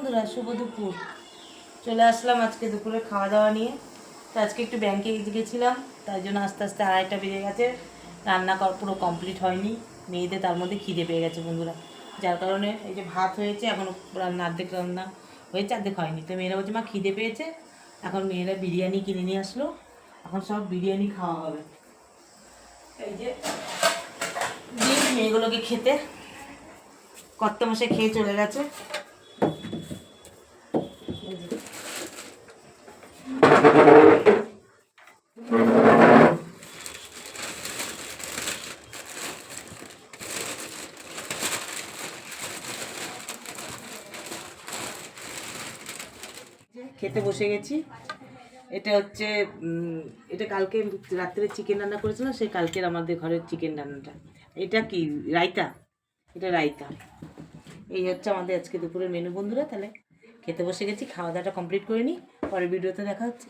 বন্ধুরা, শুভ দুপুর। চলে আসলাম আজকে দুপুরে খাওয়া দাওয়া নিয়ে। তো আজকে একটু ব্যাংকে গেছিলাম, তাই জন্য আস্তে আস্তে 2:30টা বেজে গেছে। রান্না পুরো কমপ্লিট হয়নি, মেয়েদের তার মধ্যে খিদে পেয়ে গেছে বন্ধুরা। যার কারণে এই যে ভাত হয়েছে, এখনও রান্না অর্ধেক রান্না হয়েছে, অর্ধেক হয়নি। তো মেয়েরা বলছে মা খিদে পেয়েছে, এখন মেয়েরা বিরিয়ানি কিনে নিয়ে আসলো, এখন সব বিরিয়ানি খাওয়া হবে। এই যে দিন মেয়েগুলোকে খেতে, কর্তামশাই খেয়ে চলে গেছে। খেতে বসে গেছি। এটা হচ্ছে এটা কালকে রাত্রে চিকেন রান্না করেছিলাম, সেই কালকের আমাদের ঘরের চিকেন রান্নাটা। এটা কি রায়তা, এটা রায়তা। এই হচ্ছে আমাদের আজকে দুপুরের মেনু বন্ধুরা। তাহলে খেতে বসে গেছি, খাওয়া দাওয়াটা কমপ্লিট করে নিই, পরের ভিডিওতে দেখা হচ্ছে।